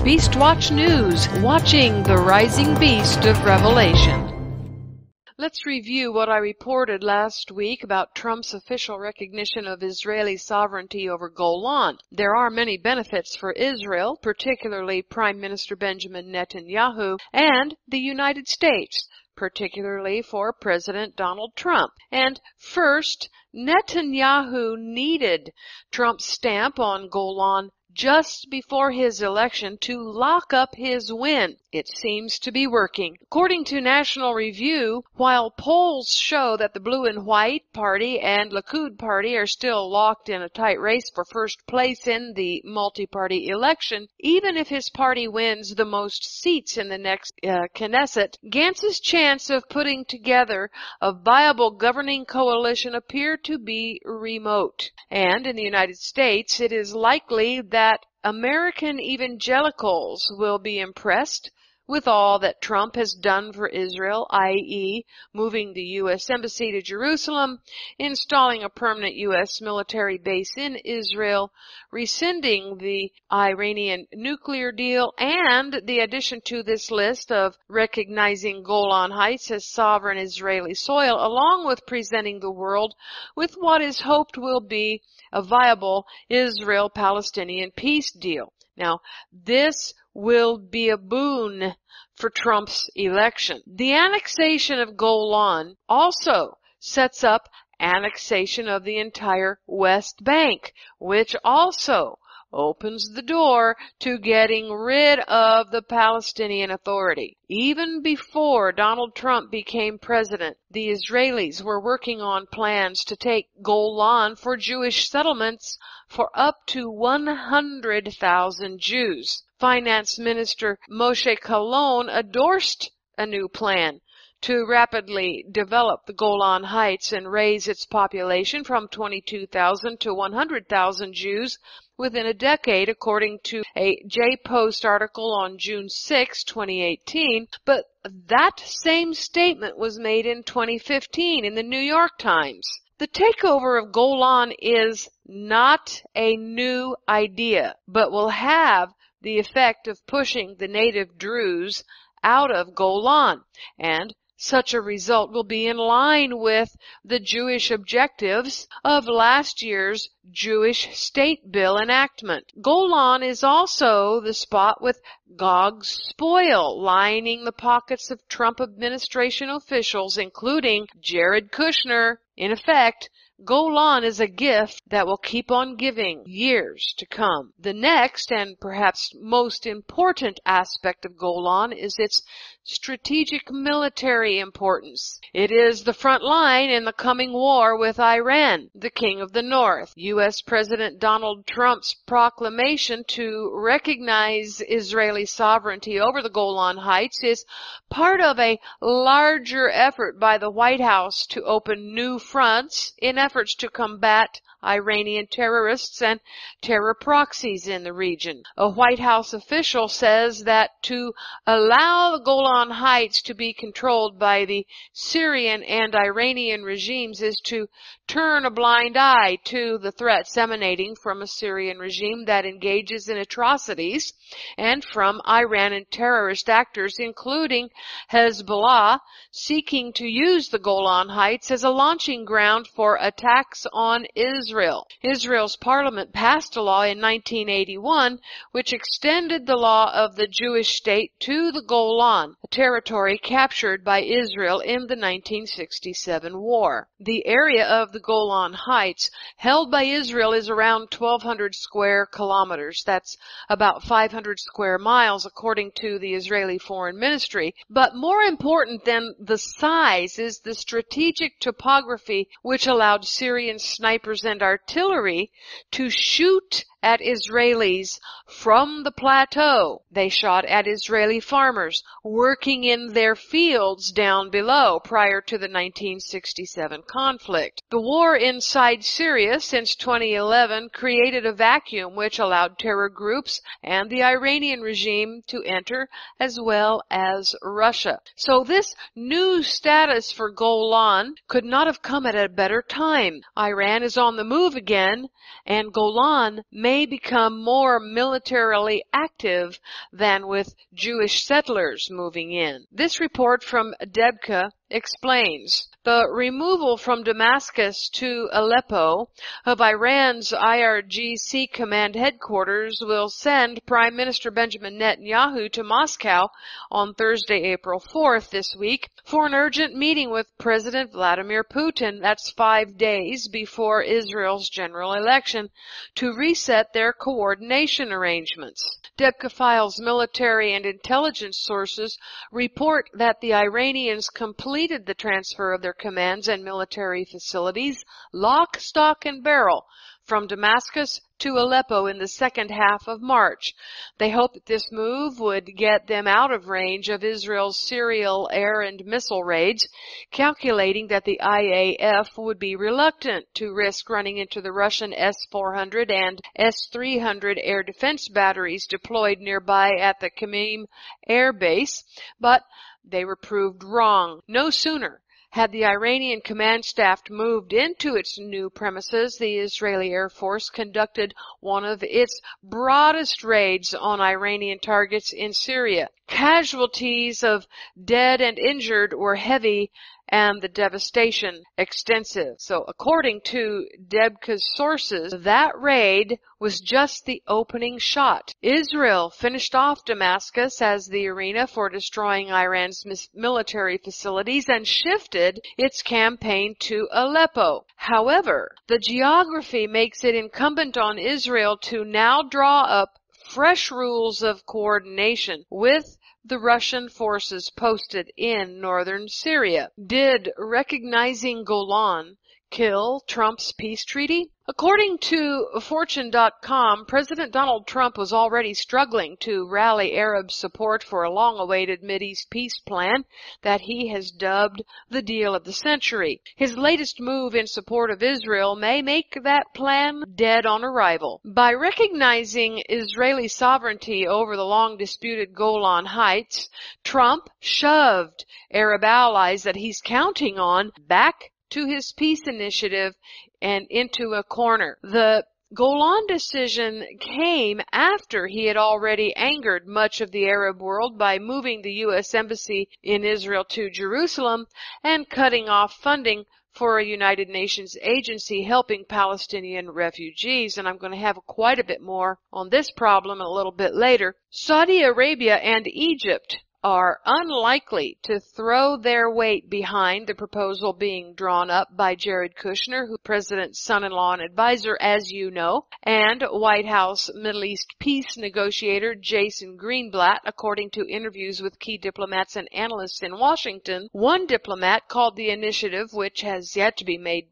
Beastwatch News, watching the rising beast of Revelation. Let's review what I reported last week about Trump's official recognition of Israeli sovereignty over Golan. There are many benefits for Israel, particularly Prime Minister Benjamin Netanyahu, and the United States, particularly for President Donald Trump. And first, Netanyahu needed Trump's stamp on Golan just before his election to lock up his win. It seems to be working. According to National Review, while polls show that the Blue and White Party and Likud Party are still locked in a tight race for first place in the multi-party election, even if his party wins the most seats in the next Knesset, Gantz's chance of putting together a viable governing coalition appear to be remote. And in the United States, it is likely that American evangelicals will be impressed with all that Trump has done for Israel, i.e., moving the U.S. Embassy to Jerusalem, installing a permanent U.S. military base in Israel, rescinding the Iranian nuclear deal, and the addition to this list of recognizing Golan Heights as sovereign Israeli soil, along with presenting the world with what is hoped will be a viable Israel-Palestinian peace deal. Now, this will be a boon for Trump's election. The annexation of Golan also sets up annexation of the entire West Bank, which also opens the door to getting rid of the Palestinian Authority. Even before Donald Trump became president, the Israelis were working on plans to take Golan for Jewish settlements for up to 100,000 Jews. Finance Minister Moshe Golan endorsed a new plan to rapidly develop the Golan Heights and raise its population from 22,000 to 100,000 Jews within a decade, according to a J-Post article on June 6, 2018. But that same statement was made in 2015 in the New York Times. The takeover of Golan is not a new idea, but will have the effect of pushing the native Druze out of Golan, and such a result will be in line with the Jewish objectives of last year's Jewish state bill enactment. Golan is also the spot with Gog's spoil lining the pockets of Trump administration officials, including Jared Kushner. In effect, Golan is a gift that will keep on giving years to come. The next and perhaps most important aspect of Golan is its strategic military importance. It is the front line in the coming war with Iran, the king of the north. U.S. President Donald Trump's proclamation to recognize Israeli sovereignty over the Golan Heights is part of a larger effort by the White House to open new fronts in efforts to combat Iranian terrorists and terror proxies in the region. A White House official says that to allow the Golan Heights to be controlled by the Syrian and Iranian regimes is to turn a blind eye to the threats emanating from a Syrian regime that engages in atrocities and from Iran and terrorist actors, including Hezbollah, seeking to use the Golan Heights as a launching ground for attacks on Israel. Israel's parliament passed a law in 1981 which extended the law of the Jewish state to the Golan, a territory captured by Israel in the 1967 war. The area of the Golan Heights held by Israel is around 1,200 square kilometers. That's about 500 square miles, according to the Israeli Foreign Ministry. But more important than the size is the strategic topography, which allowed Syrian snipers and artillery to shoot at Israelis from the plateau. They shot at Israeli farmers working in their fields down below prior to the 1967 conflict. The war inside Syria since 2011 created a vacuum which allowed terror groups and the Iranian regime to enter, as well as Russia. So this new status for Golan could not have come at a better time. Iran is on the move again, and Golan may may become more militarily active than with Jewish settlers moving in. This report from Debka explains the removal from Damascus to Aleppo of Iran's IRGC command headquarters will send Prime Minister Benjamin Netanyahu to Moscow on Thursday, April 4th this week for an urgent meeting with President Vladimir Putin. That's 5 days before Israel's general election to reset their coordination arrangements. Debka Files military and intelligence sources report that the Iranians completed the transfer of their commands and military facilities, lock, stock, and barrel, from Damascus to Aleppo in the second half of March. They hoped that this move would get them out of range of Israel's serial air and missile raids, calculating that the IAF would be reluctant to risk running into the Russian S-400 and S-300 air defense batteries deployed nearby at the Khmeim Air Base, but they were proved wrong. No sooner had the Iranian command staff moved into its new premises, the Israeli Air Force conducted one of its broadest raids on Iranian targets in Syria. Casualties of dead and injured were heavy and the devastation extensive. So according to Debka's sources, that raid was just the opening shot. Israel finished off Damascus as the arena for destroying Iran's military facilities and shifted its campaign to Aleppo. However, the geography makes it incumbent on Israel to now draw up fresh rules of coordination with the Russian forces posted in northern Syria. Did recognizing Golan kill Trump's peace treaty? According to Fortune.com, President Donald Trump was already struggling to rally Arab support for a long-awaited Mideast peace plan that he has dubbed the deal of the century. His latest move in support of Israel may make that plan dead on arrival. By recognizing Israeli sovereignty over the long-disputed Golan Heights, Trump shoved Arab allies that he's counting on back to his peace initiative and into a corner. The Golan decision came after he had already angered much of the Arab world by moving the U.S. Embassy in Israel to Jerusalem and cutting off funding for a United Nations agency helping Palestinian refugees. And I'm going to have quite a bit more on this problem a little bit later. Saudi Arabia and Egypt are unlikely to throw their weight behind the proposal being drawn up by Jared Kushner, who President's son-in-law and advisor, as you know, and White House Middle East peace negotiator Jason Greenblatt, according to interviews with key diplomats and analysts in Washington. One diplomat called the initiative, which has yet to be made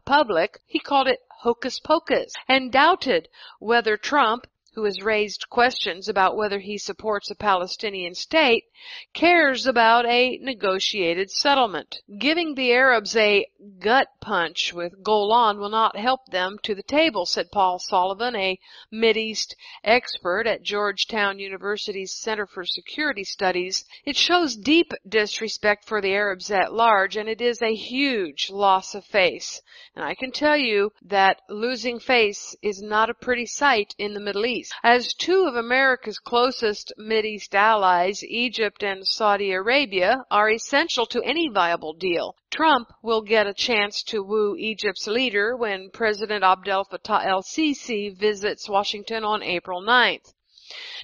public, he called it hocus pocus, and doubted whether Trump, who has raised questions about whether he supports a Palestinian state, cares about a negotiated settlement. Giving the Arabs a gut punch with Golan will not help them to the table, said Paul Sullivan, a Mideast expert at Georgetown University's Center for Security Studies. It shows deep disrespect for the Arabs at large, and it is a huge loss of face. And I can tell you that losing face is not a pretty sight in the Middle East. As two of America's closest Mideast allies, Egypt and Saudi Arabia, are essential to any viable deal. Trump will get a chance to woo Egypt's leader when President Abdel Fattah el-Sisi visits Washington on April 9th.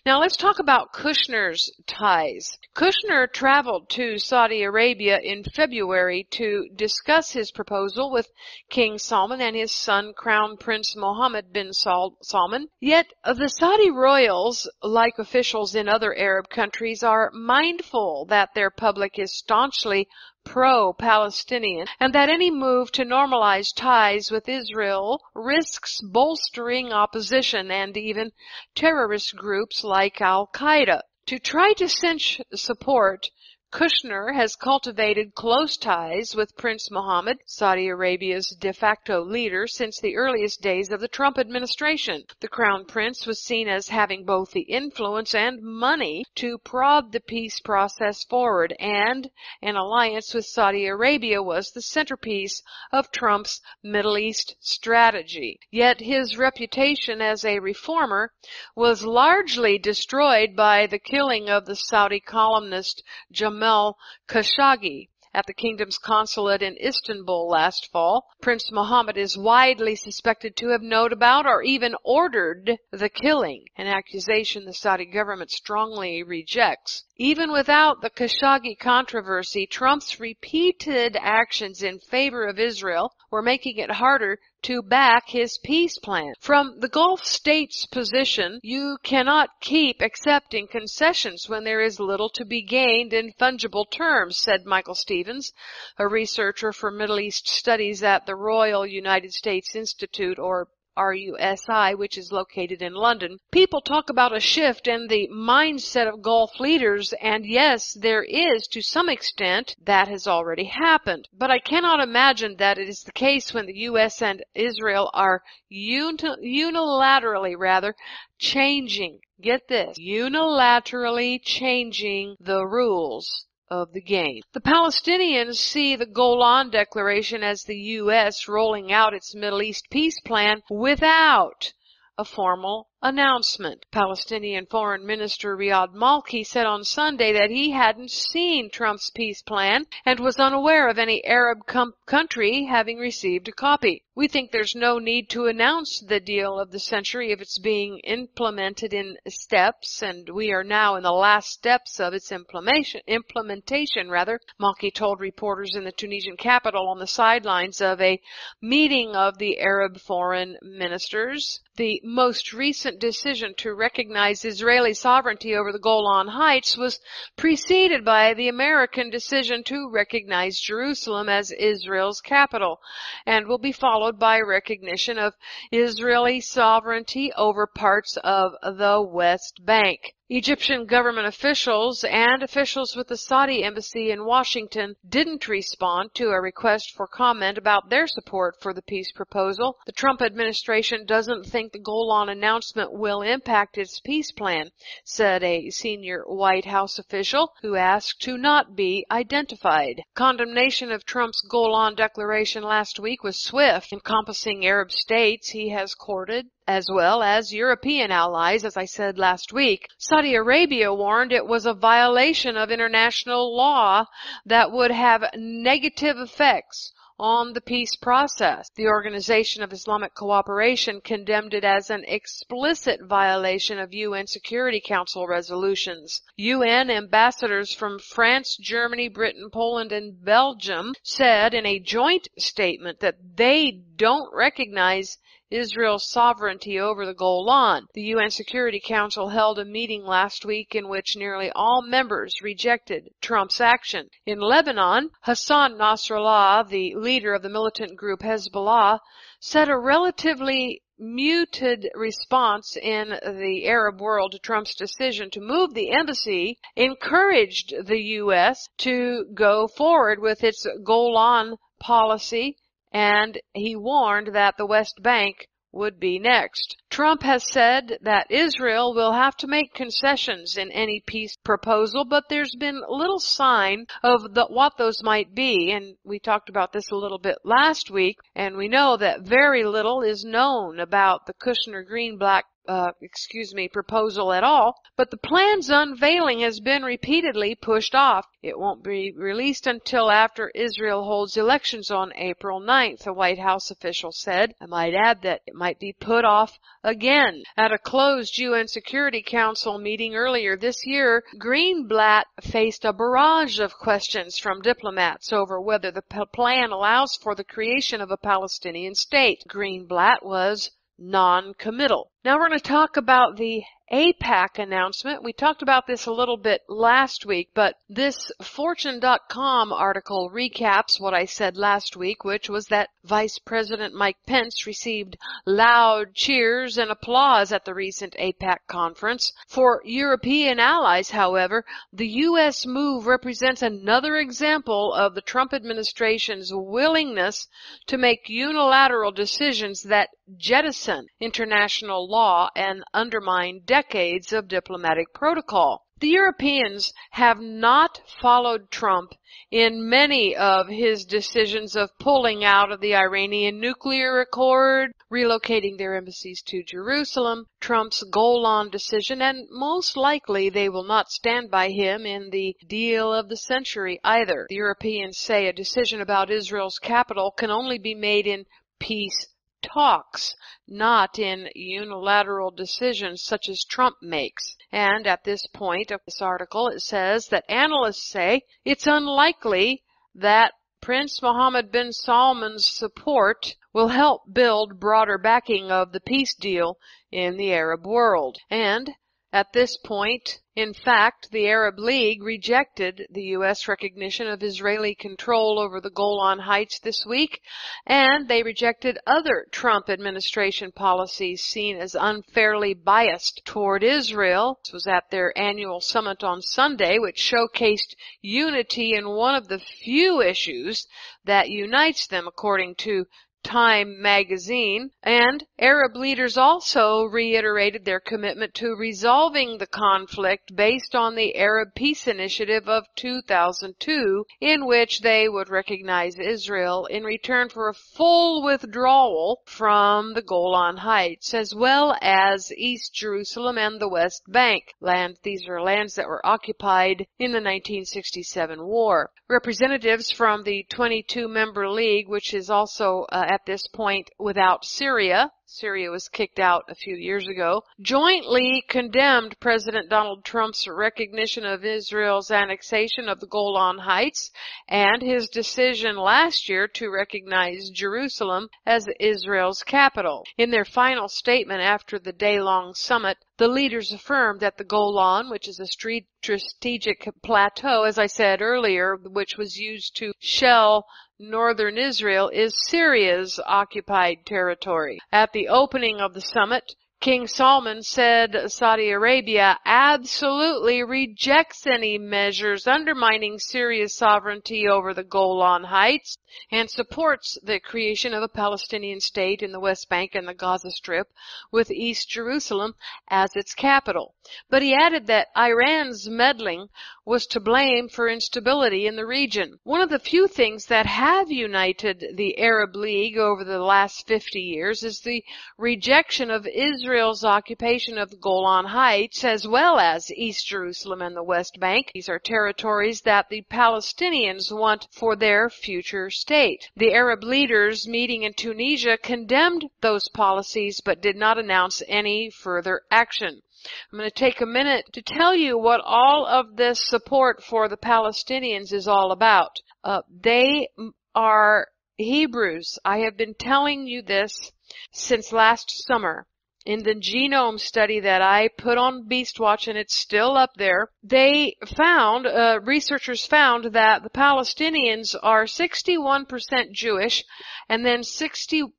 Now let's talk about Kushner's ties. Kushner traveled to Saudi Arabia in February to discuss his proposal with King Salman and his son, Crown Prince Mohammed bin Salman. Yet the Saudi royals, like officials in other Arab countries, are mindful that their public is staunchly pro-Palestinian, and that any move to normalize ties with Israel risks bolstering opposition and even terrorist groups like Al-Qaeda. To try to cinch support, Kushner has cultivated close ties with Prince Mohammed, Saudi Arabia's de facto leader, since the earliest days of the Trump administration. The Crown Prince was seen as having both the influence and money to prod the peace process forward, and an alliance with Saudi Arabia was the centerpiece of Trump's Middle East strategy. Yet his reputation as a reformer was largely destroyed by the killing of the Saudi columnist Jamal Khashoggi at the kingdom's consulate in Istanbul last fall. Prince Mohammed is widely suspected to have known about or even ordered the killing, an accusation the Saudi government strongly rejects. Even without the Khashoggi controversy, Trump's repeated actions in favor of Israel were making it harder to back his peace plan. From the Gulf states' position, you cannot keep accepting concessions when there is little to be gained in fungible terms, said Michael Stevens, a researcher for Middle East Studies at the Royal United States Institute, or RUSI, which is located in London. People talk about a shift in the mindset of Gulf leaders, and yes, there is, to some extent, that has already happened. But I cannot imagine that it is the case when the U.S. and Israel are unilaterally changing, get this, unilaterally changing the rules of the game. The Palestinians see the Golan Declaration as the U.S. rolling out its Middle East peace plan without a formal announcement. Palestinian Foreign Minister Riyad Malki said on Sunday that he hadn't seen Trump's peace plan and was unaware of any Arab country having received a copy. We think there's no need to announce the deal of the century if it's being implemented in steps, and we are now in the last steps of its implementation, Malki told reporters in the Tunisian capital on the sidelines of a meeting of the Arab foreign ministers. The most recent decision to recognize Israeli sovereignty over the Golan Heights was preceded by the American decision to recognize Jerusalem as Israel's capital, and will be followed by recognition of Israeli sovereignty over parts of the West Bank. Egyptian government officials and officials with the Saudi embassy in Washington didn't respond to a request for comment about their support for the peace proposal. The Trump administration doesn't think the Golan announcement will impact its peace plan, said a senior White House official who asked to not be identified. Condemnation of Trump's Golan declaration last week was swift, encompassing Arab states he has courted, as well as European allies, as I said last week. Saudi Arabia warned it was a violation of international law that would have negative effects on the peace process. The Organization of Islamic Cooperation condemned it as an explicit violation of UN Security Council resolutions. UN ambassadors from France, Germany, Britain, Poland, and Belgium said in a joint statement that they don't recognize Israel's sovereignty over the Golan. The UN Security Council held a meeting last week in which nearly all members rejected Trump's action. In Lebanon, Hassan Nasrallah, the leader of the militant group Hezbollah, said a relatively muted response in the Arab world to Trump's decision to move the embassy encouraged the U.S. to go forward with its Golan policy, and he warned that the West Bank would be next. Trump has said that Israel will have to make concessions in any peace proposal, but there's been little sign of what those might be, and we talked about this a little bit last week, and we know that very little is known about the Kushner-Greenblatt proposal at all, but the plan's unveiling has been repeatedly pushed off. It won't be released until after Israel holds elections on April 9th, a White House official said. I might add that it might be put off again. At a closed UN Security Council meeting earlier this year, Greenblatt faced a barrage of questions from diplomats over whether the plan allows for the creation of a Palestinian state. Greenblatt was non-committal. Now we're going to talk about the AIPAC announcement. We talked about this a little bit last week, but this Fortune.com article recaps what I said last week, which was that Vice President Mike Pence received loud cheers and applause at the recent AIPAC conference. For European allies, however, the U.S. move represents another example of the Trump administration's willingness to make unilateral decisions that jettison international law and undermine decades of diplomatic protocol. The Europeans have not followed Trump in many of his decisions of pulling out of the Iranian nuclear accord, relocating their embassies to Jerusalem, Trump's Golan decision, and most likely they will not stand by him in the deal of the century either. The Europeans say a decision about Israel's capital can only be made in peace talks, not in unilateral decisions such as Trump makes. And at this point of this article, it says that analysts say it's unlikely that Prince Mohammed bin Salman's support will help build broader backing of the peace deal in the Arab world. And at this point, in fact, the Arab League rejected the U.S. recognition of Israeli control over the Golan Heights this week, and they rejected other Trump administration policies seen as unfairly biased toward Israel. This was at their annual summit on Sunday, which showcased unity in one of the few issues that unites them, according to Time magazine. And Arab leaders also reiterated their commitment to resolving the conflict based on the Arab Peace Initiative of 2002, in which they would recognize Israel in return for a full withdrawal from the Golan Heights, as well as East Jerusalem and the West Bank. These are lands that were occupied in the 1967 war. Representatives from the 22-member league, which is also at this point without Syria. Syria was kicked out a few years ago, jointly condemned President Donald Trump's recognition of Israel's annexation of the Golan Heights and his decision last year to recognize Jerusalem as Israel's capital. In their final statement after the day-long summit, the leaders affirmed that the Golan, which is a strategic plateau, as I said earlier, which was used to shell northern Israel, is Syria's occupied territory. At the opening of the summit, King Salman said Saudi Arabia absolutely rejects any measures undermining Syria's sovereignty over the Golan Heights and supports the creation of a Palestinian state in the West Bank and the Gaza Strip with East Jerusalem as its capital. But he added that Iran's meddling was to blame for instability in the region. One of the few things that have united the Arab League over the last 50 years is the rejection of Israel's occupation of the Golan Heights as well as East Jerusalem and the West Bank. These are territories that the Palestinians want for their future state. The Arab leaders meeting in Tunisia condemned those policies but did not announce any further action. I'm going to take a minute to tell you what all of this support for the Palestinians is all about. They are Hebrews. I have been telling you this since last summer. In the genome study that I put on Beastwatch, and it's still up there, researchers found that the Palestinians are 61% Jewish and then 16%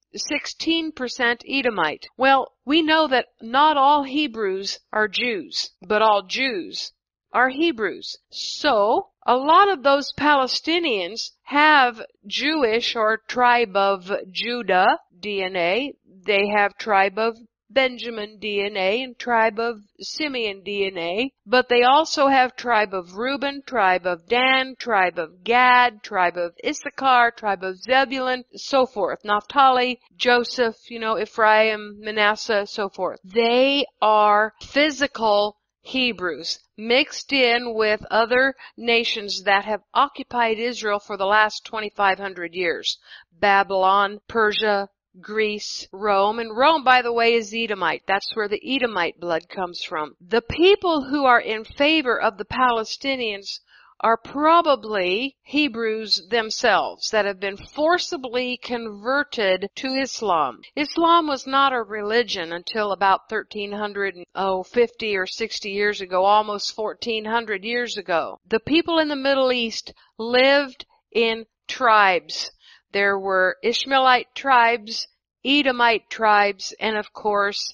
Edomite. Well, we know that not all Hebrews are Jews, but all Jews are Hebrews. So, a lot of those Palestinians have Jewish or tribe of Judah DNA. They have tribe of Benjamin DNA and tribe of Simeon DNA, but they also have tribe of Reuben, tribe of Dan, tribe of Gad, tribe of Issachar, tribe of Zebulun, so forth. Naphtali, Joseph, Ephraim, Manasseh, so forth. They are physical Hebrews mixed in with other nations that have occupied Israel for the last 2,500 years. Babylon, Persia, Greece, Rome, and Rome, by the way, is Edomite. That's where the Edomite blood comes from. The people who are in favor of the Palestinians are probably Hebrews themselves that have been forcibly converted to Islam. Islam was not a religion until about 1350 or 60 years ago, almost 1400 years ago. The people in the Middle East lived in tribes. There were Ishmaelite tribes, Edomite tribes, and of course,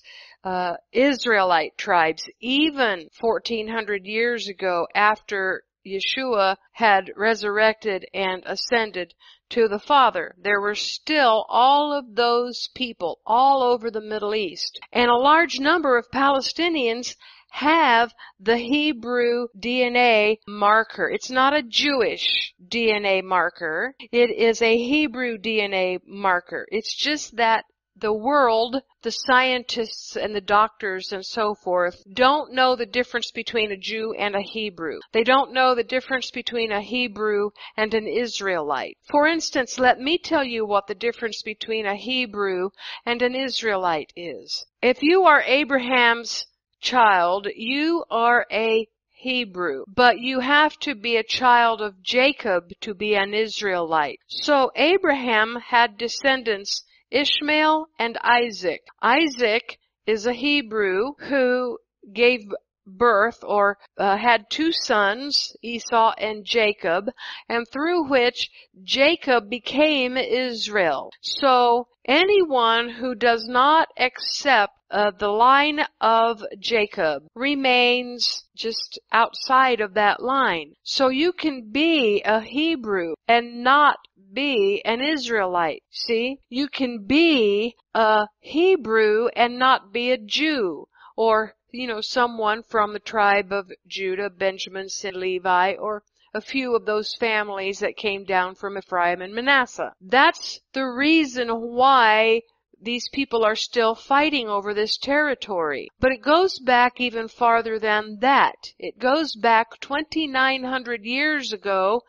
Israelite tribes. Even 1400 years ago, after Yeshua had resurrected and ascended to the Father, there were still all of those people all over the Middle East. And a large number of Palestinians have the Hebrew DNA marker. It's not a Jewish DNA marker. It is a Hebrew DNA marker. It's just that the world, the scientists and the doctors and so forth, don't know the difference between a Jew and a Hebrew. They don't know the difference between a Hebrew and an Israelite. For instance, let me tell you what the difference between a Hebrew and an Israelite is. If you are Abraham's child, you are a Hebrew, but you have to be a child of Jacob to be an Israelite. So Abraham had descendants, Ishmael and Isaac. Isaac is a Hebrew who gave birth or had two sons, Esau and Jacob, and through which Jacob became Israel. So anyone who does not accept the line of Jacob remains just outside of that line. So you can be a Hebrew and not be an Israelite. See? You can be a Hebrew and not be a Jew, or someone from the tribe of Judah, Benjamin, and Levi, or a few of those families that came down from Ephraim and Manasseh. That's the reason why these people are still fighting over this territory. But it goes back even farther than that. It goes back 2,900 years ago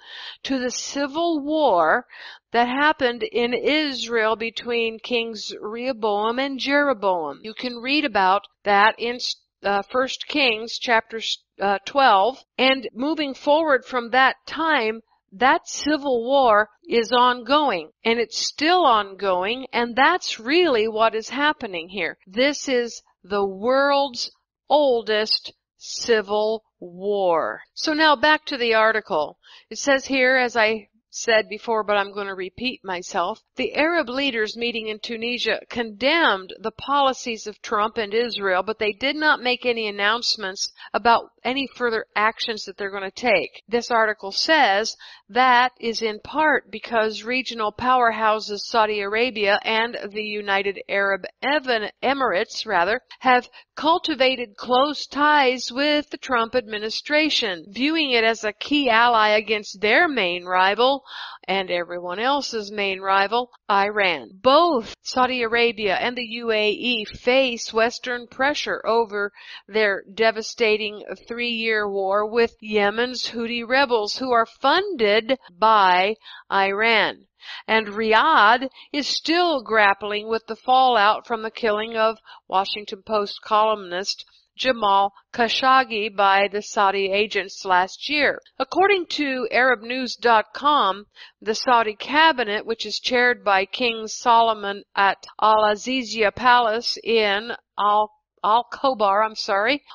to the civil war that happened in Israel between Kings Rehoboam and Jeroboam. You can read about that in 1 Kings chapter 12. And moving forward from that time, that civil war is ongoing, and it's still ongoing, and that's really what is happening here. This is the world's oldest civil war. So now back to the article. It says here, as I said before, but I'm going to repeat myself, the Arab leaders meeting in Tunisia condemned the policies of Trump and Israel, but they did not make any announcements about any further actions that they're going to take. This article says that is in part because regional powerhouses Saudi Arabia and the United Arab Emirates have cultivated close ties with the Trump administration, viewing it as a key ally against their main rival and everyone else's main rival, Iran. Both Saudi Arabia and the UAE face Western pressure over their devastating 3-year war with Yemen's Houthi rebels who are funded by Iran. And Riyadh is still grappling with the fallout from the killing of Washington Post columnist Jamal Khashoggi by the Saudi agents last year. According to ArabNews.com, the Saudi cabinet, which is chaired by King Solomon at Al-Azizia Palace in Al-Khobar,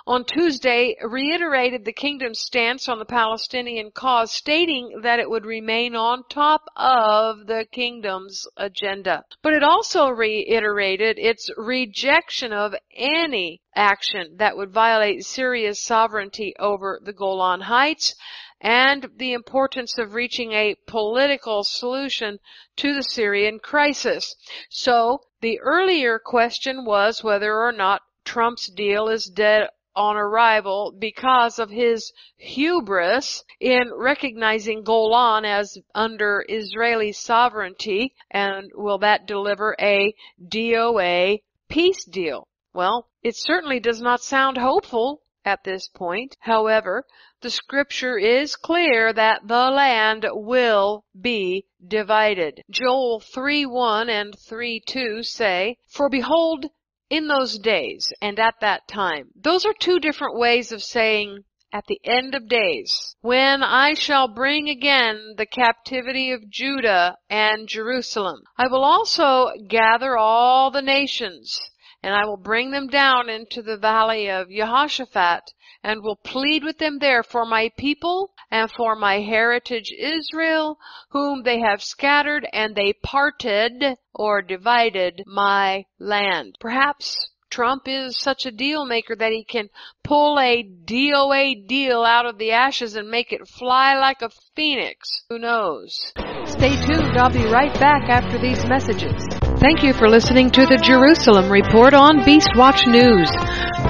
on Tuesday reiterated the kingdom's stance on the Palestinian cause, stating that it would remain on top of the kingdom's agenda. But it also reiterated its rejection of any action that would violate Syria's sovereignty over the Golan Heights and the importance of reaching a political solution to the Syrian crisis. So the earlier question was whether or not Trump's deal is dead on arrival because of his hubris in recognizing Golan as under Israeli sovereignty, and will that deliver a DOA peace deal? Well, it certainly does not sound hopeful at this point. However, the scripture is clear that the land will be divided. Joel 3:1 and 3:2 say, "For behold, in those days and at that time." Those are two different ways of saying at the end of days, when I shall bring again the captivity of Judah and Jerusalem. I will also gather all the nations, and I will bring them down into the valley of Jehoshaphat, and will plead with them there for my people and for my heritage Israel, whom they have scattered, and they parted or divided my land. Perhaps Trump is such a deal maker that he can pull a DOA deal out of the ashes and make it fly like a phoenix. Who knows? Stay tuned. I'll be right back after these messages. Thank you for listening to the Jerusalem Report on Beast Watch News.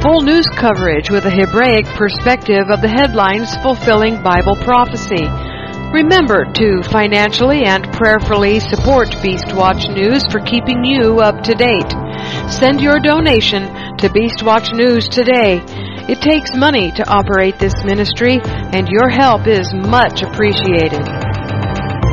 Full news coverage with a Hebraic perspective of the headlines fulfilling Bible prophecy. Remember to financially and prayerfully support Beast Watch News for keeping you up to date. Send your donation to Beast Watch News today. It takes money to operate this ministry, and your help is much appreciated.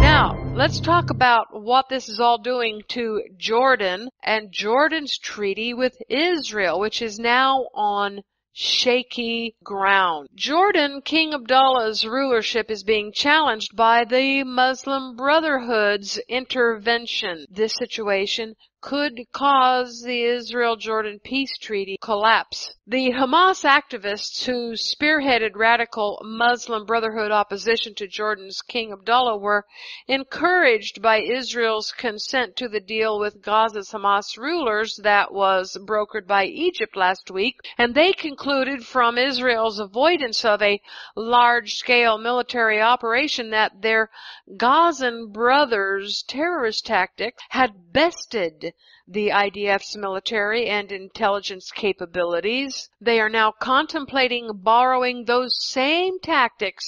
Now, let's talk about what this is all doing to Jordan and Jordan's treaty with Israel, which is now on shaky ground. Jordan, King Abdullah's rulership is being challenged by the Muslim Brotherhood's intervention. This situation could cause the Israel-Jordan peace treaty collapse. The Hamas activists who spearheaded radical Muslim Brotherhood opposition to Jordan's King Abdullah were encouraged by Israel's consent to the deal with Gaza's Hamas rulers that was brokered by Egypt last week, and they concluded from Israel's avoidance of a large-scale military operation that their Gazan brothers' terrorist tactic had bested the IDF's military and intelligence capabilities. They are now contemplating borrowing those same tactics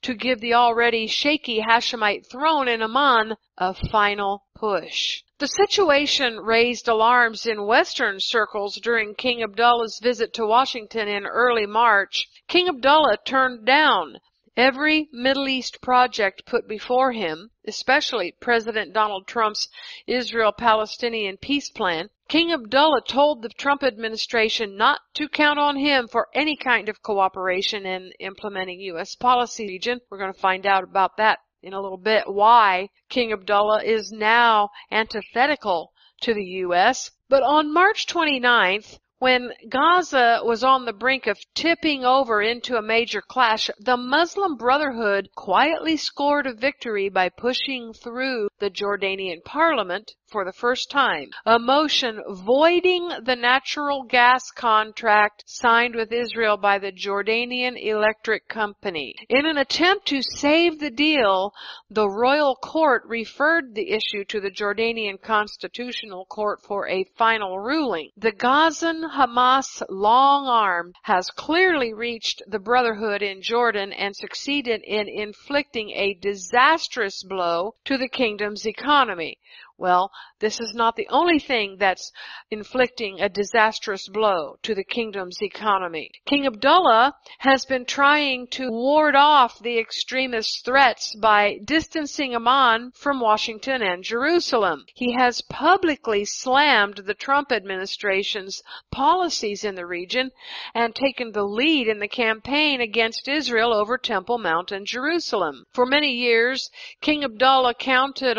to give the already shaky Hashemite throne in Amman a final push. The situation raised alarms in Western circles during King Abdullah's visit to Washington in early March. King Abdullah turned down every Middle East project put before him, especially President Donald Trump's Israel-Palestinian peace plan. King Abdullah told the Trump administration not to count on him for any kind of cooperation in implementing U.S. policy region. We're going to find out about that in a little bit, why King Abdullah is now antithetical to the U.S. But on March 29th, when Gaza was on the brink of tipping over into a major clash, the Muslim Brotherhood quietly scored a victory by pushing through the Jordanian parliament for the first time a motion voiding the natural gas contract signed with Israel by the Jordanian Electric Company. In an attempt to save the deal, the royal court referred the issue to the Jordanian Constitutional Court for a final ruling. The Gazan Hamas long arm has clearly reached the Brotherhood in Jordan and succeeded in inflicting a disastrous blow to the kingdom's economy. Well, this is not the only thing that's inflicting a disastrous blow to the kingdom's economy. King Abdullah has been trying to ward off the extremist threats by distancing Amman from Washington and Jerusalem. He has publicly slammed the Trump administration's policies in the region and taken the lead in the campaign against Israel over Temple Mount and Jerusalem. For many years, King Abdullah counted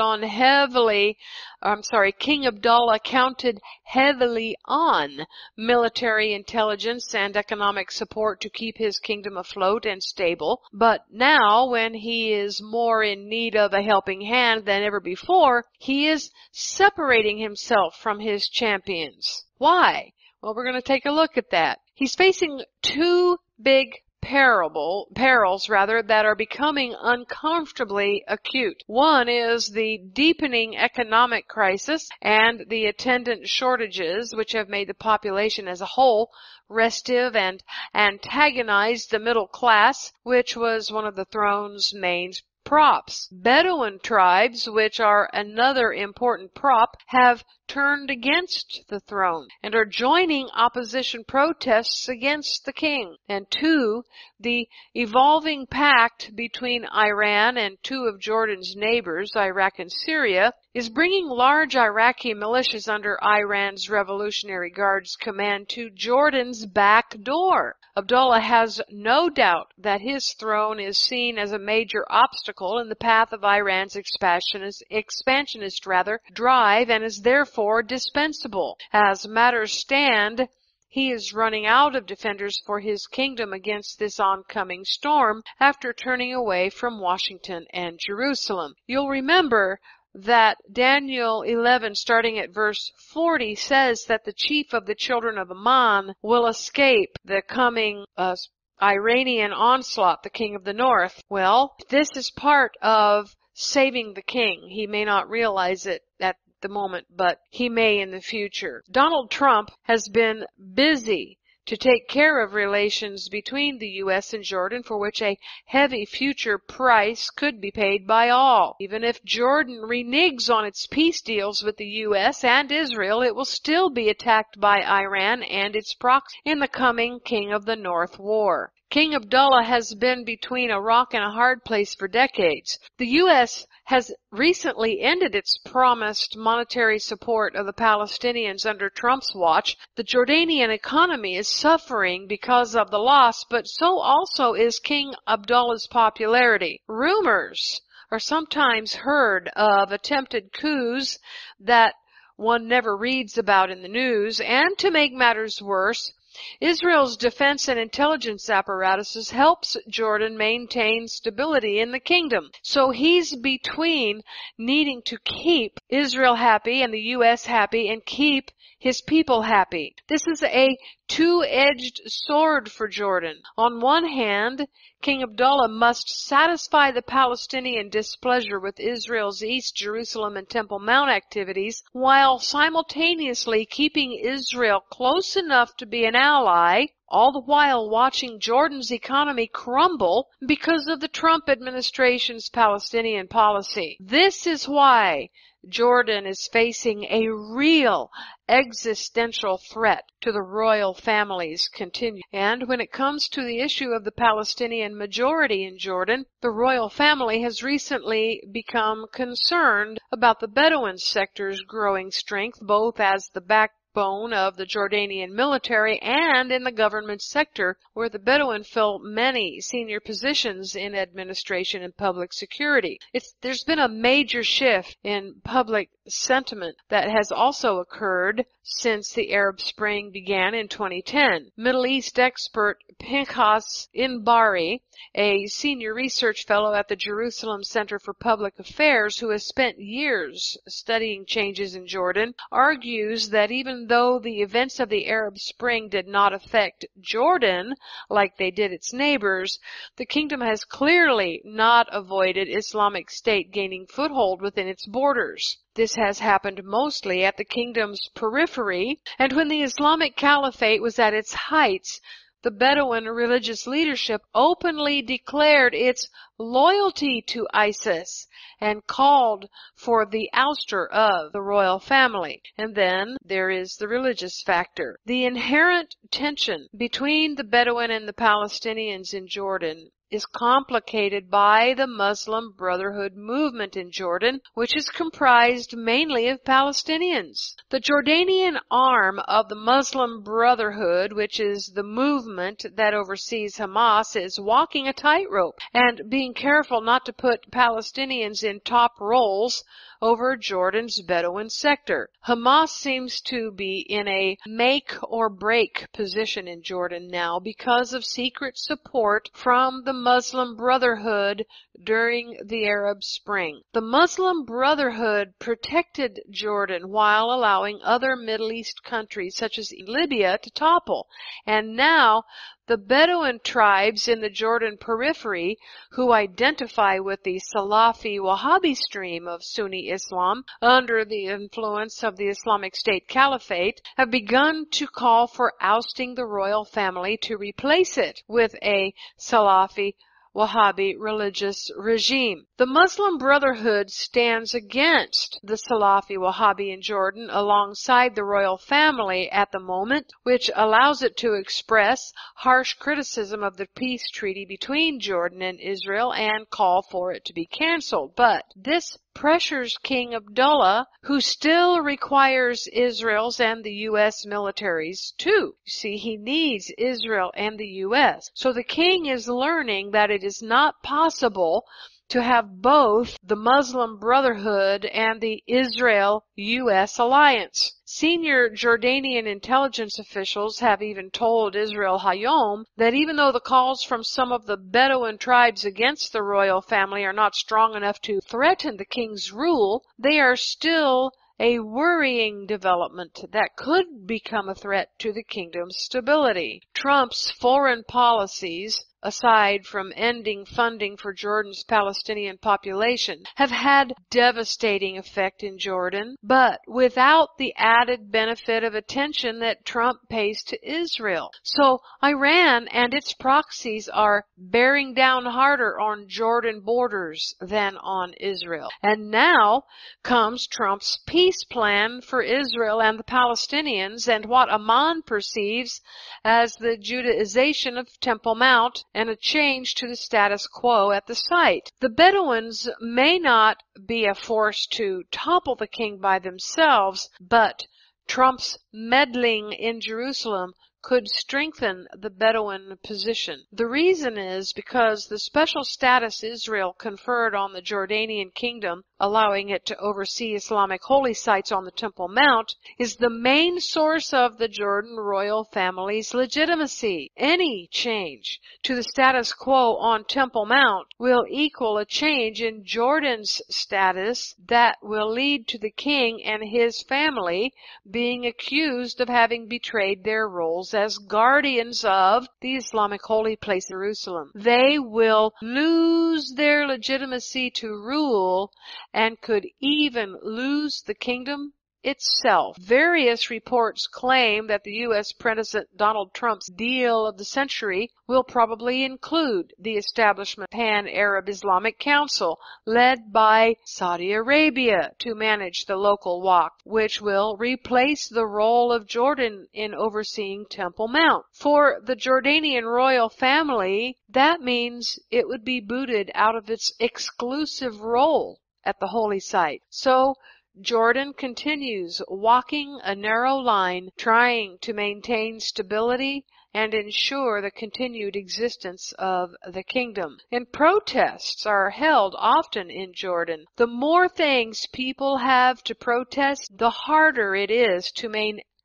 heavily on military intelligence and economic support to keep his kingdom afloat and stable. But now, when he is more in need of a helping hand than ever before, he is separating himself from his champions. Why? Well, we're going to take a look at that. He's facing two big perils that are becoming uncomfortably acute. One is the deepening economic crisis and the attendant shortages, which have made the population as a whole restive and antagonized the middle class, which was one of the throne's main props. Bedouin tribes, which are another important prop, have turned against the throne and are joining opposition protests against the king. And 2, the evolving pact between Iran and 2 of Jordan's neighbors, Iraq and Syria, is bringing large Iraqi militias under Iran's Revolutionary Guard's command to Jordan's back door. Abdullah has no doubt that his throne is seen as a major obstacle in the path of Iran's expansionist drive and is therefore dispensable. As matters stand, he is running out of defenders for his kingdom against this oncoming storm after turning away from Washington and Jerusalem. You'll remember that Daniel 11, starting at verse 40, says that the chief of the children of Ammon will escape the coming Iranian onslaught, the king of the north. Well, this is part of saving the king. He may not realize it at the moment, but he may in the future. Donald Trump has been busy to take care of relations between the U.S. and Jordan, for which a heavy future price could be paid by all. Even if Jordan reneges on its peace deals with the U.S. and Israel, it will still be attacked by Iran and its proxies in the coming King of the North war. King Abdullah has been between a rock and a hard place for decades. The U.S. has recently ended its promised monetary support of the Palestinians under Trump's watch. The Jordanian economy is suffering because of the loss, but so also is King Abdullah's popularity. Rumors are sometimes heard of attempted coups that one never reads about in the news, and to make matters worse, Israel's defense and intelligence apparatuses helps Jordan maintain stability in the kingdom. So he's between needing to keep Israel happy and the U.S. happy and keep his people happy. This is a two-edged sword for Jordan. On one hand, King Abdullah must satisfy the Palestinian displeasure with Israel's East Jerusalem and Temple Mount activities, while simultaneously keeping Israel close enough to be an ally, all the while watching Jordan's economy crumble because of the Trump administration's Palestinian policy. This is why Jordan is facing a real existential threat to the royal family's continuance. And when it comes to the issue of the Palestinian majority in Jordan, the royal family has recently become concerned about the Bedouin sector's growing strength, both as the backbone of the Jordanian military and in the government sector, where the Bedouin fill many senior positions in administration and public security. There's been a major shift in public sentiment that has also occurred since the Arab Spring began in 2010. Middle East expert Pinchas Inbari, a senior research fellow at the Jerusalem Center for Public Affairs who has spent years studying changes in Jordan, argues that even though the events of the Arab Spring did not affect Jordan like they did its neighbors, the kingdom has clearly not avoided Islamic State gaining foothold within its borders. This has happened mostly at the kingdom's periphery, and when the Islamic Caliphate was at its heights, the Bedouin religious leadership openly declared its loyalty to ISIS and called for the ouster of the royal family. And then there is the religious factor. The inherent tension between the Bedouin and the Palestinians in Jordan is complicated by the Muslim Brotherhood movement in Jordan, which is comprised mainly of Palestinians. The Jordanian arm of the Muslim Brotherhood, which is the movement that oversees Hamas, is walking a tightrope and being careful not to put Palestinians in top roles over Jordan's Bedouin sector. Hamas seems to be in a make-or-break position in Jordan now because of secret support from the Muslim Brotherhood during the Arab Spring. The Muslim Brotherhood protected Jordan while allowing other Middle East countries such as Libya to topple, and now the Bedouin tribes in the Jordan periphery, who identify with the Salafi Wahhabi stream of Sunni Islam under the influence of the Islamic State Caliphate, have begun to call for ousting the royal family to replace it with a Salafi Wahhabi religious regime. The Muslim Brotherhood stands against the Salafi Wahhabi in Jordan alongside the royal family at the moment, which allows it to express harsh criticism of the peace treaty between Jordan and Israel and call for it to be canceled. But this pressures King Abdullah, who still requires Israel's and the U.S. militaries too. You see, he needs Israel and the U.S. So the king is learning that it is not possible to have both the Muslim Brotherhood and the Israel-U.S. alliance. Senior Jordanian intelligence officials have even told Israel Hayom that even though the calls from some of the Bedouin tribes against the royal family are not strong enough to threaten the king's rule, they are still a worrying development that could become a threat to the kingdom's stability. Trump's foreign policies, aside from ending funding for Jordan's Palestinian population, have had devastating effect in Jordan, but without the added benefit of attention that Trump pays to Israel. So Iran and its proxies are bearing down harder on Jordan borders than on Israel. And now comes Trump's peace plan for Israel and the Palestinians and what Amman perceives as the Judaization of Temple Mount and a change to the status quo at the site. The Bedouins may not be a force to topple the king by themselves, but Trump's meddling in Jerusalem could strengthen the Bedouin position. The reason is because the special status Israel conferred on the Jordanian kingdom, allowing it to oversee Islamic holy sites on the Temple Mount, is the main source of the Jordan royal family's legitimacy. Any change to the status quo on Temple Mount will equal a change in Jordan's status that will lead to the king and his family being accused of having betrayed their roles as guardians of the Islamic holy place, Jerusalem. They will lose their legitimacy to rule and could even lose the kingdom itself. Various reports claim that the U.S. President Donald Trump's deal of the century will probably include the establishment of Pan-Arab Islamic Council, led by Saudi Arabia, to manage the local Waqf, which will replace the role of Jordan in overseeing Temple Mount. For the Jordanian royal family, that means it would be booted out of its exclusive role at the holy site. So Jordan continues walking a narrow line, trying to maintain stability and ensure the continued existence of the kingdom. And protests are held often in Jordan. The more things people have to protest, the harder it is to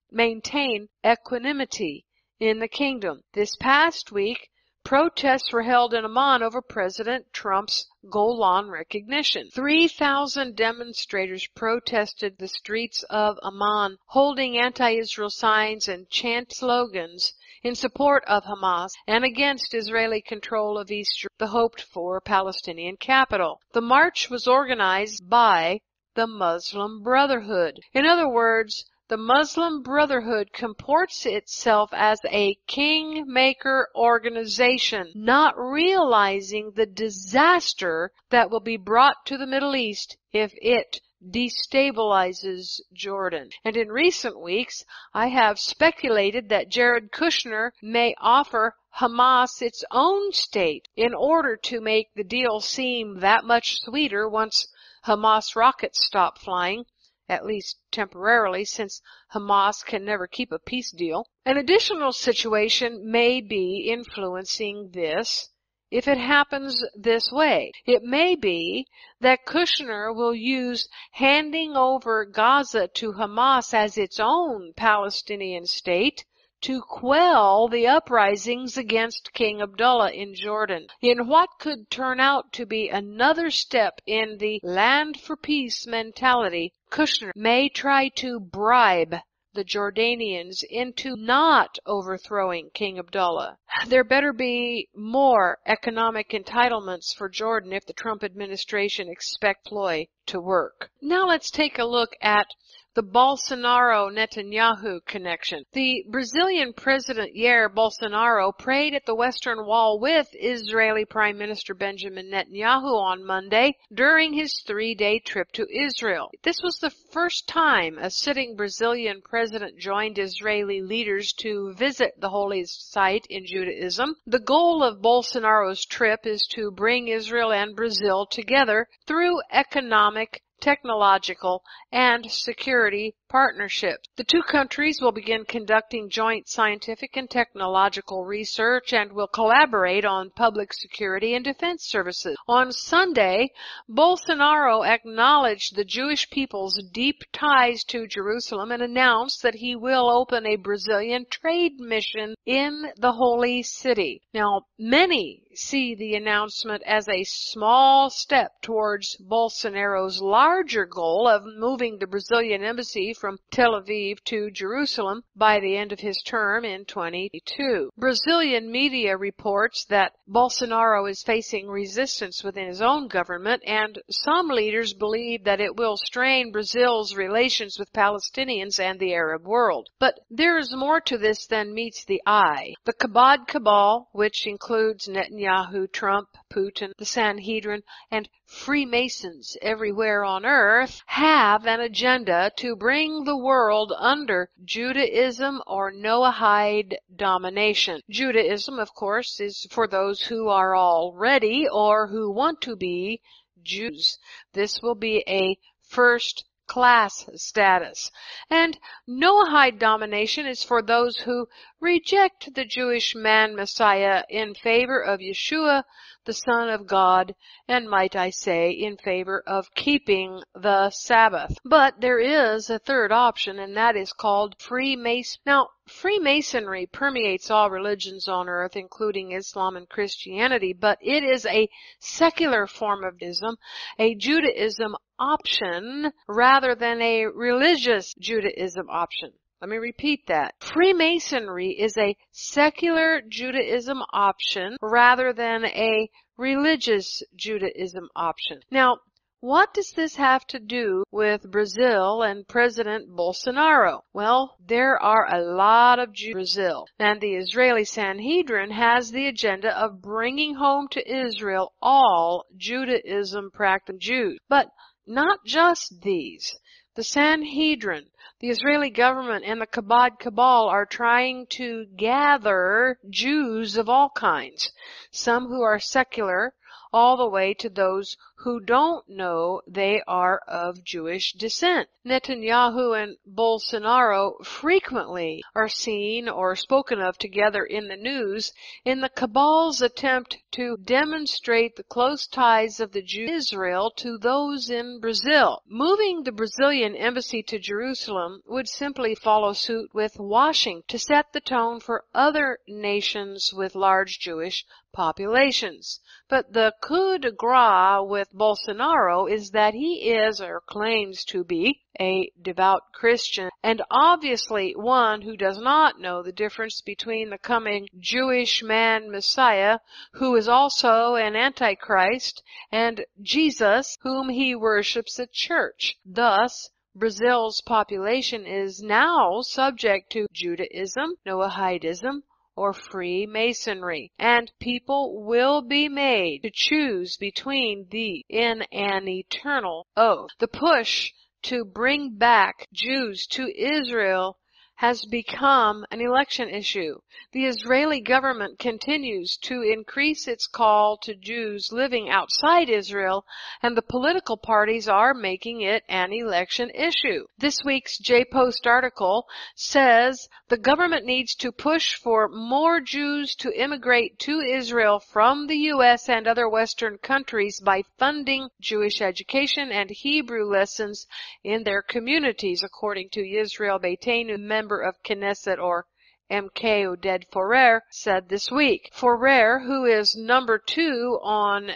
maintain equanimity in the kingdom. This past week, protests were held in Amman over President Trump's Golan recognition. 3,000 demonstrators protested the streets of Amman, holding anti-Israel signs and chant slogans in support of Hamas and against Israeli control of East Jerusalem, the hoped-for Palestinian capital. The march was organized by the Muslim Brotherhood. In other words, the Muslim Brotherhood comports itself as a kingmaker organization, not realizing the disaster that will be brought to the Middle East if it destabilizes Jordan. And in recent weeks, I have speculated that Jared Kushner may offer Hamas its own state in order to make the deal seem that much sweeter once Hamas rockets stop flying, at least temporarily, since Hamas can never keep a peace deal. An additional situation may be influencing this if it happens this way. It may be that Kushner will use handing over Gaza to Hamas as its own Palestinian state to quell the uprisings against King Abdullah in Jordan. In what could turn out to be another step in the land for peace mentality, Kushner may try to bribe the Jordanians into not overthrowing King Abdullah. There better be more economic entitlements for Jordan if the Trump administration expects ploy to work. Now let's take a look at The Bolsonaro-Netanyahu connection. The Brazilian President Jair Bolsonaro prayed at the Western Wall with Israeli Prime Minister Benjamin Netanyahu on Monday during his 3-day trip to Israel. This was the first time a sitting Brazilian president joined Israeli leaders to visit the holy site in Judaism. The goal of Bolsonaro's trip is to bring Israel and Brazil together through economic, technological, and security partnerships. The two countries will begin conducting joint scientific and technological research and will collaborate on public security and defense services. On Sunday, Bolsonaro acknowledged the Jewish people's deep ties to Jerusalem and announced that he will open a Brazilian trade mission in the holy city. Now, many see the announcement as a small step towards Bolsonaro's larger goal of moving the Brazilian embassy from Tel Aviv to Jerusalem by the end of his term in 2022. Brazilian media reports that Bolsonaro is facing resistance within his own government, and some leaders believe that it will strain Brazil's relations with Palestinians and the Arab world. But there is more to this than meets the eye. The Chabad cabal, which includes Netanyahu, Trump, Putin, the Sanhedrin, and Freemasons everywhere on earth, have an agenda to bring the world under Judaism or Noahide domination. Judaism, of course, is for those who are already or who want to be Jews. This will be a first-class status. And Noahide domination is for those who reject the Jewish man Messiah in favor of Yeshua, the Son of God, and might I say, in favor of keeping the Sabbath. But there is a third option, and that is called Freemason. Now, Freemasonry permeates all religions on earth, including Islam and Christianity, but it is a secular form of Judaism, a Judaism option, rather than a religious Judaism option. Let me repeat that. Freemasonry is a secular Judaism option rather than a religious Judaism option. Now, what does this have to do with Brazil and President Bolsonaro? Well, there are a lot of Jews in Brazil, and the Israeli Sanhedrin has the agenda of bringing home to Israel all Judaism practicing Jews. But not just these. The Sanhedrin, the Israeli government, and the Chabad cabal are trying to gather Jews of all kinds, some who are secular, all the way to those who don't know they are of Jewish descent. Netanyahu and Bolsonaro frequently are seen or spoken of together in the news in the cabal's attempt to demonstrate the close ties of the Jews of Israel to those in Brazil. Moving the Brazilian embassy to Jerusalem would simply follow suit with Washington to set the tone for other nations with large Jewish populations. But the coup de grace with Bolsonaro is that he is, or claims to be, a devout Christian, and obviously one who does not know the difference between the coming Jewish man Messiah, who is also an Antichrist, and Jesus, whom he worships at church. Thus, Brazil's population is now subject to Judaism, Noahidism, or Freemasonry, and people will be made to choose between these in an eternal oath. The push to bring back Jews to Israel has become an election issue. The Israeli government continues to increase its call to Jews living outside Israel, and the political parties are making it an election issue. This week's J-Post article says the government needs to push for more Jews to immigrate to Israel from the U.S. and other Western countries by funding Jewish education and Hebrew lessons in their communities, according to Yisrael Beitenu, member of Knesset, or MK Oded Forer, said this week. Forer, who is number 2 on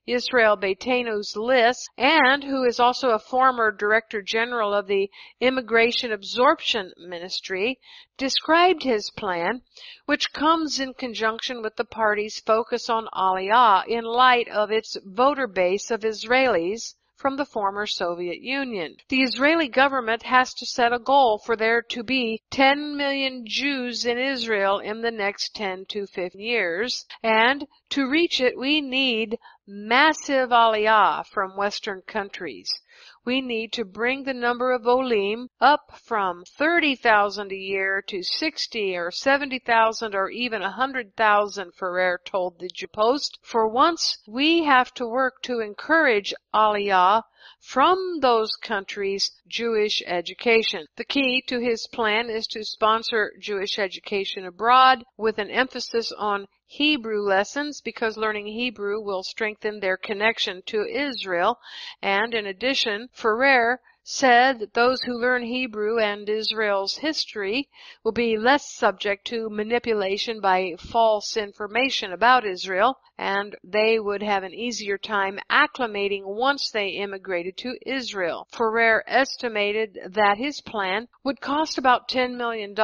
Yisrael Beitenu's list, and who is also a former Director General of the Immigration Absorption Ministry, described his plan, which comes in conjunction with the party's focus on Aliyah in light of its voter base of Israelis from the former Soviet Union. The Israeli government has to set a goal for there to be 10 million Jews in Israel in the next 10 to 15 years, and to reach it we need massive aliyah from Western countries. We need to bring the number of olim up from 30,000 a year to 60 or 70,000 or even 100,000, Ferrer told the Jew Post. For once, we have to work to encourage aliyah from those countries' Jewish education. The key to his plan is to sponsor Jewish education abroad with an emphasis on Hebrew lessons, because learning Hebrew will strengthen their connection to Israel. And in addition, Ferrer said that those who learn Hebrew and Israel's history will be less subject to manipulation by false information about Israel, and they would have an easier time acclimating once they immigrated to Israel. Ferrer estimated that his plan would cost about $10 million,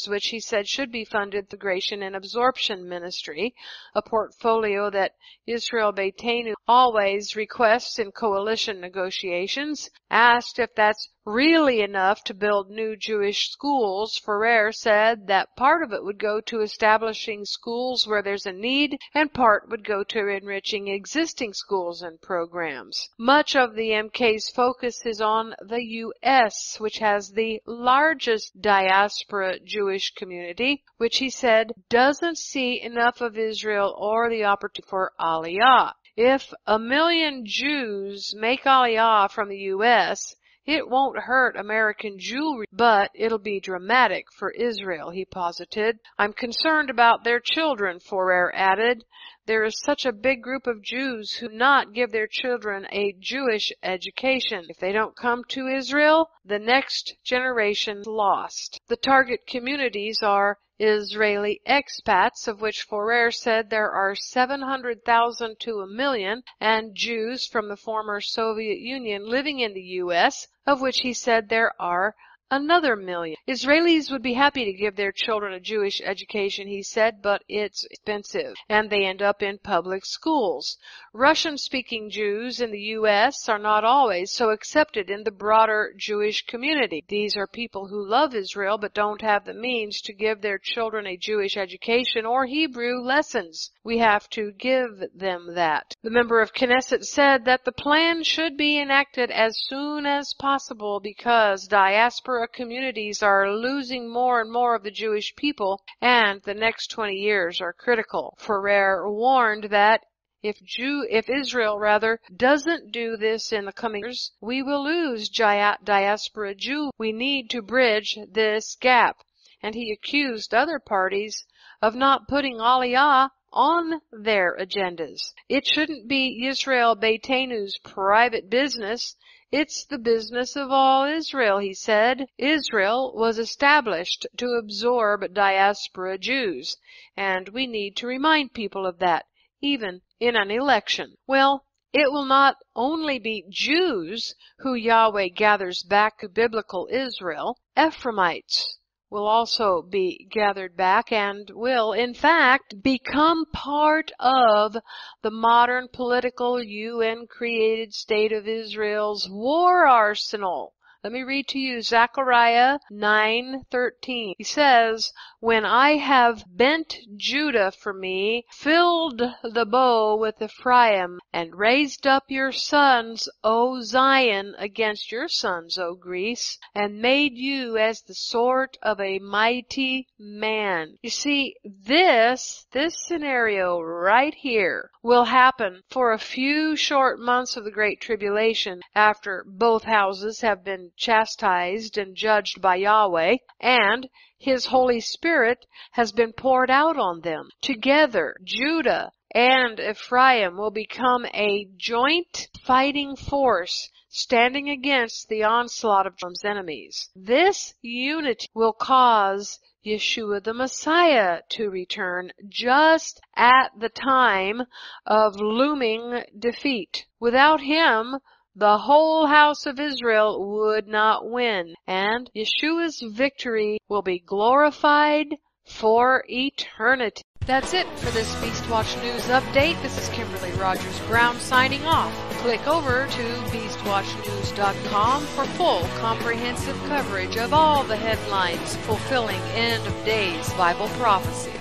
which he said should be funded through the Integration and Absorption Ministry, a portfolio that Israel Beitenu always requests in coalition negotiations. Asked if that's really enough to build new Jewish schools, Ferrer said that part of it would go to establishing schools where there's a need, and part would go to enriching existing schools and programs. Much of the MK's focus is on the U.S., which has the largest diaspora Jewish community, which he said doesn't see enough of Israel or the opportunity for aliyah. If 1 million Jews make aliyah from the U.S., it won't hurt American Jewry, but it'll be dramatic for Israel, he posited. I'm concerned about their children, Ferrer added. There is such a big group of Jews who not give their children a Jewish education. If they don't come to Israel, the next generation is lost. The target communities are Israeli expats, of which Ferrer said there are 700,000 to 1 million, and Jews from the former Soviet Union living in the U.S., of which he said there are another 1 million. Israelis would be happy to give their children a Jewish education, he said, but it's expensive, and they end up in public schools. Russian-speaking Jews in the U.S. are not always so accepted in the broader Jewish community. These are people who love Israel but don't have the means to give their children a Jewish education or Hebrew lessons. We have to give them that. The member of Knesset said that the plan should be enacted as soon as possible because diaspora communities are losing more and more of the Jewish people, and the next 20 years are critical. Ferrer warned that if Israel doesn't do this in the coming years, we will lose diaspora Jews. We need to bridge this gap. And he accused other parties of not putting aliyah on their agendas. It shouldn't be Israel Beitenu's private business. It's the business of all Israel, he said. Israel was established to absorb diaspora Jews, and we need to remind people of that, even in an election. Well, it will not only be Jews who Yahweh gathers back to biblical Israel. Ephraimites will also be gathered back and will, in fact, become part of the modern political UN-created state of Israel's war arsenal. Let me read to you Zechariah 9:13. He says, "When I have bent Judah for me, filled the bow with Ephraim, and raised up your sons, O Zion, against your sons, O Greece, and made you as the sort of a mighty man." You see, this scenario right here will happen for a few short months of the Great Tribulation after both houses have been chastised and judged by Yahweh, and His Holy Spirit has been poured out on them. Together, Judah and Ephraim will become a joint fighting force standing against the onslaught of Jerusalem's enemies. This unity will cause Yeshua the Messiah to return just at the time of looming defeat. Without him, the whole house of Israel would not win, and Yeshua's victory will be glorified for eternity. That's it for this BeastWatch News Update. This is Kimberly Rogers Brown signing off. Click over to BeastWatchNews.com for full, comprehensive coverage of all the headlines fulfilling end-of-days Bible prophecy.